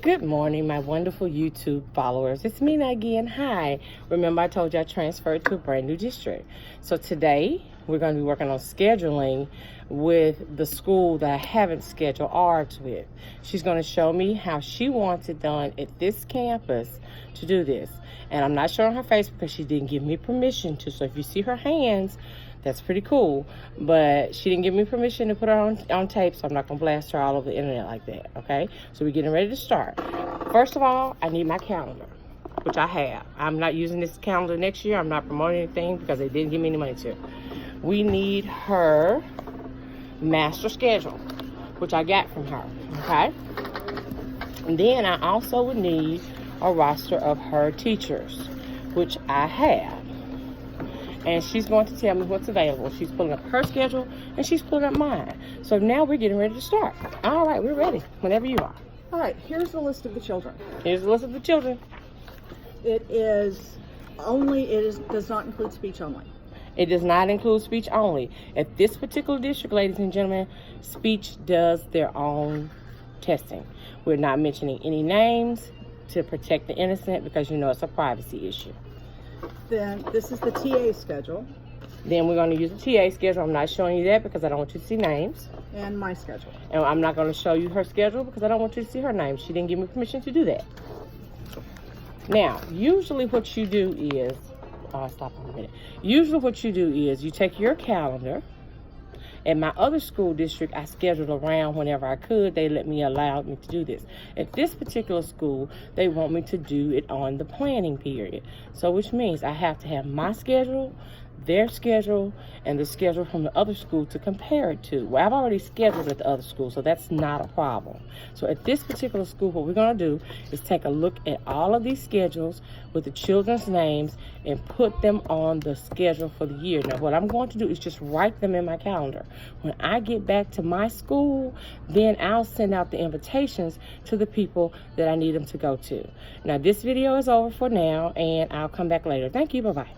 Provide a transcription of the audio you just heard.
Good morning, my wonderful YouTube followers. It's Mina again. Hi. Remember I told you I transferred to a brand new district. So today we're going to be working on scheduling with the school that I haven't scheduled ARBs with. She's going to show me how she wants it done at this campus to do this. And I'm not showing her face because she didn't give me permission to. So if you see her hands, that's pretty cool. But she didn't give me permission to put her on tape, so I'm not going to blast her all over the internet like that, okay? So we're getting ready to start. First of all, I need my calendar, which I have. I'm not using this calendar next year. I'm not promoting anything because they didn't give me any money to. We need her master schedule, which I got from her, okay? And then I also would need a roster of her teachers, which I have. And she's going to tell me what's available. She's pulling up her schedule, and she's pulling up mine. So now we're getting ready to start. All right, we're ready whenever you are. All right, here's the list of the children. Here's the list of the children. It does not include speech only. It does not include speech only. At this particular district, ladies and gentlemen, speech does their own testing. We're not mentioning any names to protect the innocent because you know it's a privacy issue. Then this is the TA schedule. Then we're going to use the TA schedule. I'm not showing you that because I don't want you to see names. And my schedule. And I'm not going to show you her schedule because I don't want you to see her name. She didn't give me permission to do that. Now, usually what you do is, stop for a minute. Usually what you do is you take your calendar. At my other school district, I scheduled around whenever I could. They allowed me to do this. At this particular school, they want me to do it on the planning period. So which means I have to have my schedule, their schedule, and the schedule from the other school to compare it to. Well, I've already scheduled at the other school, so that's not a problem. So at this particular school, what we're going to do is take a look at all of these schedules with the children's names and put them on the schedule for the year. Now, what I'm going to do is just write them in my calendar. When I get back to my school, then I'll send out the invitations to the people that I need them to go to. Now, this video is over for now, and I'll come back later. Thank you. Bye-bye.